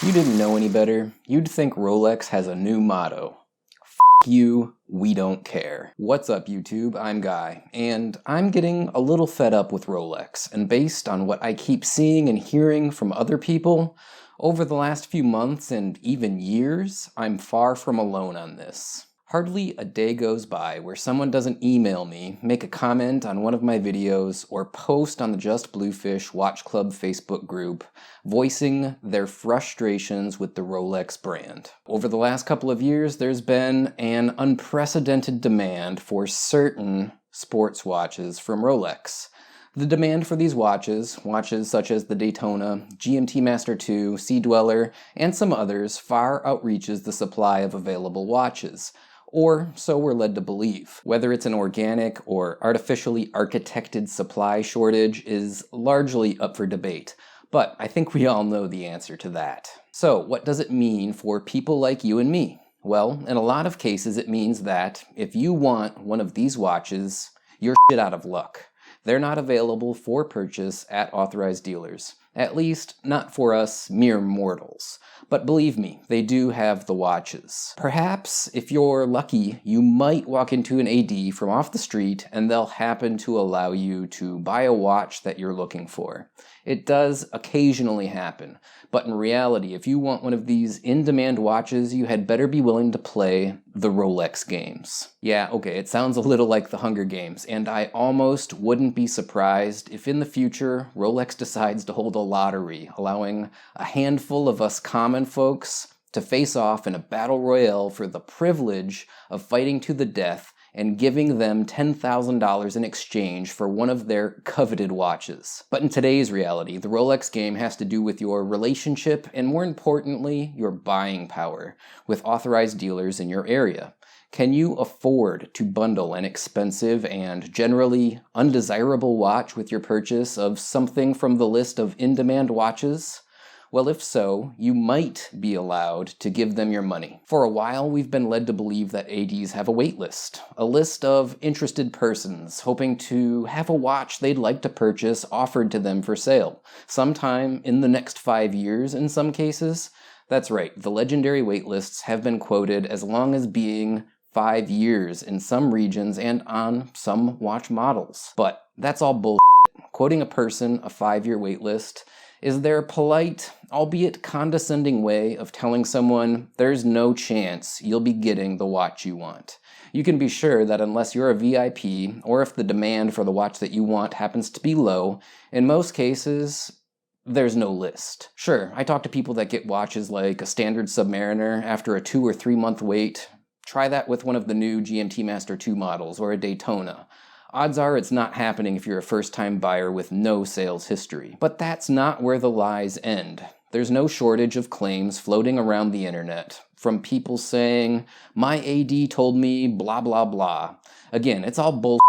If you didn't know any better, you'd think Rolex has a new motto. F you, we don't care. What's up, YouTube? I'm Guy, and I'm getting a little fed up with Rolex, and based on what I keep seeing and hearing from other people, over the last few months and even years, I'm far from alone on this. Hardly a day goes by where someone doesn't email me, make a comment on one of my videos, or post on the JustBlueFish Watch Club Facebook group, voicing their frustrations with the Rolex brand. Over the last couple of years, there's been an unprecedented demand for certain sports watches from Rolex. The demand for these watches such as the Daytona, GMT Master 2, Sea Dweller, and some others, far outreaches the supply of available watches. Or so we're led to believe. Whether it's an organic or artificially architected supply shortage is largely up for debate, but I think we all know the answer to that. So what does it mean for people like you and me? Well, in a lot of cases it means that if you want one of these watches, you're shit out of luck. They're not available for purchase at authorized dealers. At least, not for us mere mortals. But believe me, they do have the watches. Perhaps, if you're lucky, you might walk into an AD from off the street and they'll happen to allow you to buy a watch that you're looking for. It does occasionally happen, but in reality, if you want one of these in-demand watches, you had better be willing to play the Rolex games. Yeah, okay, it sounds a little like the Hunger Games, and I almost wouldn't be surprised if in the future, Rolex decides to hold a lottery, allowing a handful of us common folks to face off in a battle royale for the privilege of fighting to the death and giving them $10,000 in exchange for one of their coveted watches. But in today's reality, the Rolex game has to do with your relationship and, more importantly, your buying power with authorized dealers in your area. Can you afford to bundle an expensive and generally undesirable watch with your purchase of something from the list of in-demand watches? Well, if so, you might be allowed to give them your money. For a while, we've been led to believe that ADs have a wait list, a list of interested persons hoping to have a watch they'd like to purchase offered to them for sale, sometime in the next 5 years in some cases. That's right, the legendary wait lists have been quoted as long as being 5 years in some regions and on some watch models. But that's all bullshit. Quoting a person a 5-year wait list is their polite, albeit condescending way of telling someone there's no chance you'll be getting the watch you want. You can be sure that unless you're a VIP, or if the demand for the watch that you want happens to be low, in most cases, there's no list. Sure, I talk to people that get watches like a standard Submariner after a 2 or 3 month wait. Try that with one of the new GMT Master 2 models or a Daytona. Odds are it's not happening if you're a first-time buyer with no sales history. But that's not where the lies end. There's no shortage of claims floating around the internet from people saying, "My AD told me blah blah blah." Again, it's all bullshit.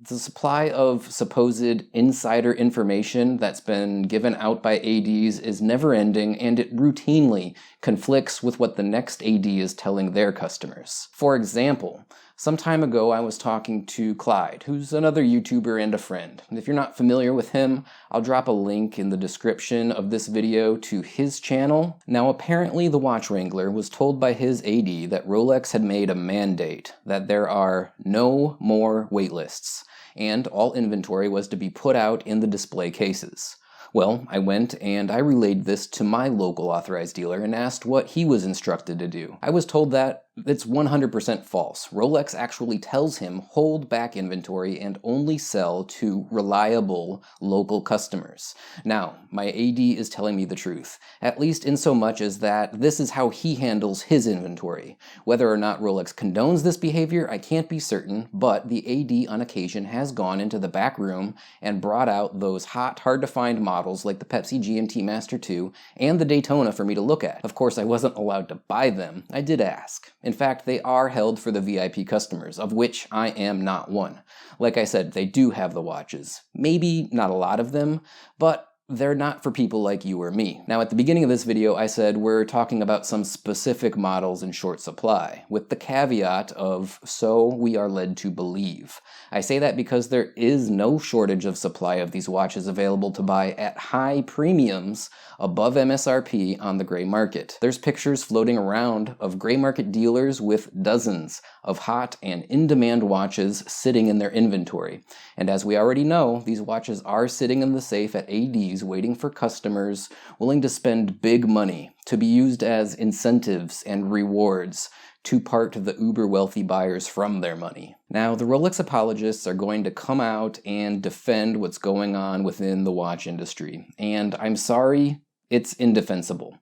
The supply of supposed insider information that's been given out by ADs is never-ending, and it routinely conflicts with what the next AD is telling their customers. For example, some time ago I was talking to Clyde, who's another YouTuber and a friend. If you're not familiar with him, I'll drop a link in the description of this video to his channel. Now apparently the Watch Wrangler was told by his AD that Rolex had made a mandate that there are no more waitlists, and all inventory was to be put out in the display cases. Well, I went and I relayed this to my local authorized dealer and asked what he was instructed to do. I was told that it's 100% false. Rolex actually tells him hold back inventory and only sell to reliable local customers. Now, my AD is telling me the truth, at least in so much as that this is how he handles his inventory. Whether or not Rolex condones this behavior, I can't be certain, but the AD on occasion has gone into the back room and brought out those hot, hard-to-find models like the Pepsi GMT Master 2 and the Daytona for me to look at. Of course, I wasn't allowed to buy them. I did ask. In fact, they are held for the VIP customers, of which I am not one. Like I said, they do have the watches. Maybe not a lot of them, but they're not for people like you or me. Now, at the beginning of this video, I said we're talking about some specific models in short supply, with the caveat of "so we are led to believe." I say that because there is no shortage of supply of these watches available to buy at high premiums above MSRP on the gray market. There's pictures floating around of gray market dealers with dozens of hot and in-demand watches sitting in their inventory. And as we already know, these watches are sitting in the safe at ADs waiting for customers willing to spend big money to be used as incentives and rewards to part the uber wealthy buyers from their money. Now, the Rolex apologists are going to come out and defend what's going on within the watch industry. And I'm sorry, it's indefensible.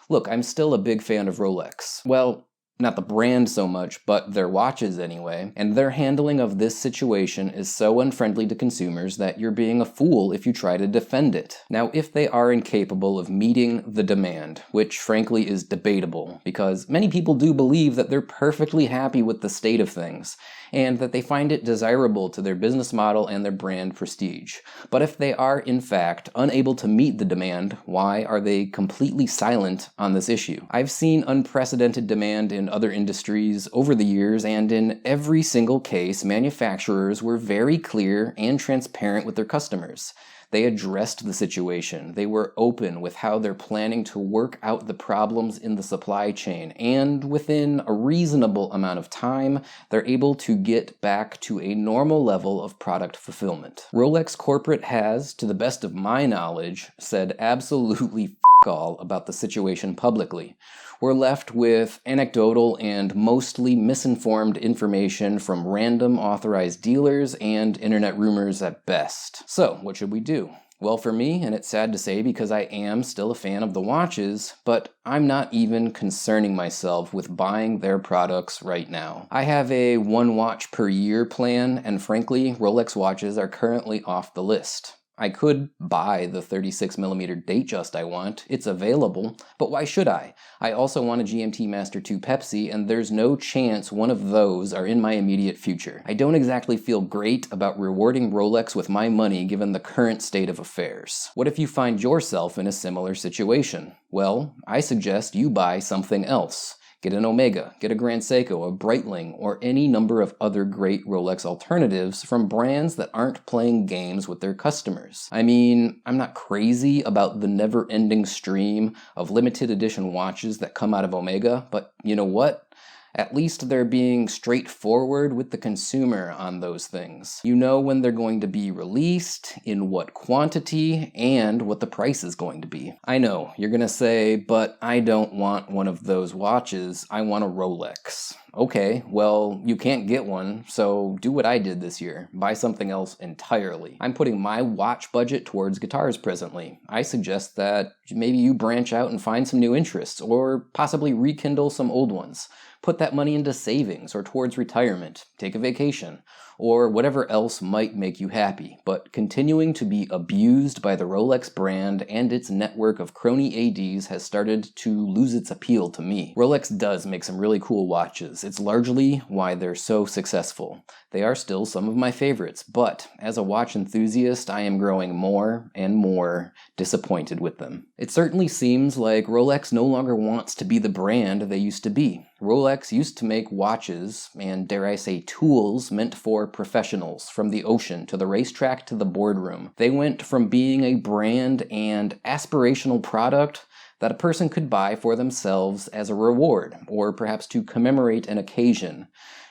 Look, I'm still a big fan of Rolex. Well, not the brand so much, but their watches anyway, and their handling of this situation is so unfriendly to consumers that you're being a fool if you try to defend it. Now, if they are incapable of meeting the demand, which frankly is debatable, because many people do believe that they're perfectly happy with the state of things, and that they find it desirable to their business model and their brand prestige. But if they are, in fact, unable to meet the demand, why are they completely silent on this issue? I've seen unprecedented demand in other industries over the years, and in every single case, manufacturers were very clear and transparent with their customers. They addressed the situation. They were open with how they're planning to work out the problems in the supply chain, and within a reasonable amount of time, they're able to get back to a normal level of product fulfillment. Rolex corporate has, to the best of my knowledge, said absolutely f*** all about the situation publicly. We're left with anecdotal and mostly misinformed information from random authorized dealers and internet rumors at best. So, what should we do? Well, for me, and it's sad to say because I am still a fan of the watches, but I'm not even concerning myself with buying their products right now. I have a one watch per year plan, and frankly, Rolex watches are currently off the list. I could buy the 36mm Datejust I want, it's available, but why should I? I also want a GMT Master 2 Pepsi, and there's no chance one of those are in my immediate future. I don't exactly feel great about rewarding Rolex with my money given the current state of affairs. What if you find yourself in a similar situation? Well, I suggest you buy something else. Get an Omega, get a Grand Seiko, a Breitling, or any number of other great Rolex alternatives from brands that aren't playing games with their customers. I mean, I'm not crazy about the never-ending stream of limited edition watches that come out of Omega, but you know what? At least they're being straightforward with the consumer on those things. You know when they're going to be released, in what quantity, and what the price is going to be. I know, you're gonna say, but I don't want one of those watches, I want a Rolex. Okay, well, you can't get one, so do what I did this year. Buy something else entirely. I'm putting my watch budget towards guitars presently. I suggest that maybe you branch out and find some new interests, or possibly rekindle some old ones. Put that money into savings or towards retirement, take a vacation, or whatever else might make you happy, but continuing to be abused by the Rolex brand and its network of crony ADs has started to lose its appeal to me. Rolex does make some really cool watches. It's largely why they're so successful. They are still some of my favorites, but as a watch enthusiast, I am growing more and more disappointed with them. It certainly seems like Rolex no longer wants to be the brand they used to be. Rolex used to make watches, and dare I say tools, meant for professionals, from the ocean to the racetrack to the boardroom. They went from being a brand and aspirational product that a person could buy for themselves as a reward, or perhaps to commemorate an occasion,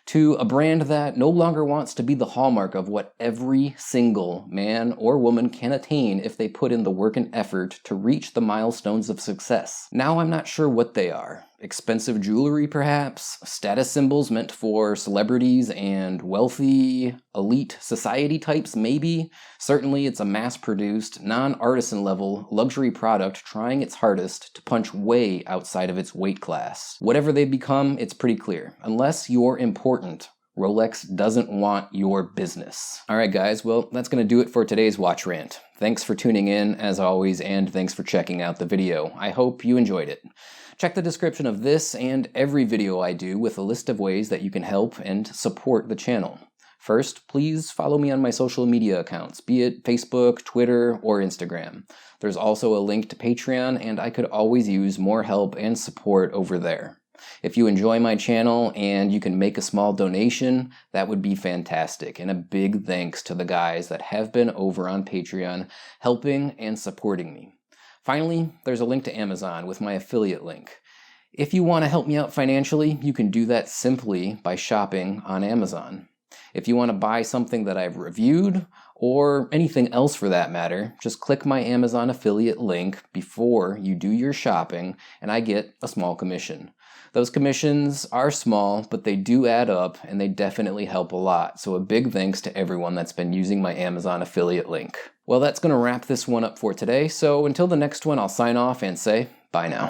to a brand that no longer wants to be the hallmark of what every single man or woman can attain if they put in the work and effort to reach the milestones of success. Now I'm not sure what they are. Expensive jewelry, perhaps? Status symbols meant for celebrities and wealthy, elite society types, maybe? Certainly it's a mass-produced, non-artisan level luxury product trying its hardest to punch way outside of its weight class. Whatever they become, it's pretty clear. Unless you're important, Rolex doesn't want your business. Alright guys, well that's gonna do it for today's watch rant. Thanks for tuning in, as always, and thanks for checking out the video. I hope you enjoyed it. Check the description of this and every video I do with a list of ways that you can help and support the channel. First, please follow me on my social media accounts, be it Facebook, Twitter, or Instagram. There's also a link to Patreon, and I could always use more help and support over there. If you enjoy my channel and you can make a small donation, that would be fantastic. And a big thanks to the guys that have been over on Patreon helping and supporting me. Finally, there's a link to Amazon with my affiliate link. If you want to help me out financially, you can do that simply by shopping on Amazon. If you want to buy something that I've reviewed, or anything else for that matter, just click my Amazon affiliate link before you do your shopping, and I get a small commission. Those commissions are small, but they do add up, and they definitely help a lot. So a big thanks to everyone that's been using my Amazon affiliate link. Well, that's going to wrap this one up for today, so until the next one, I'll sign off and say bye now.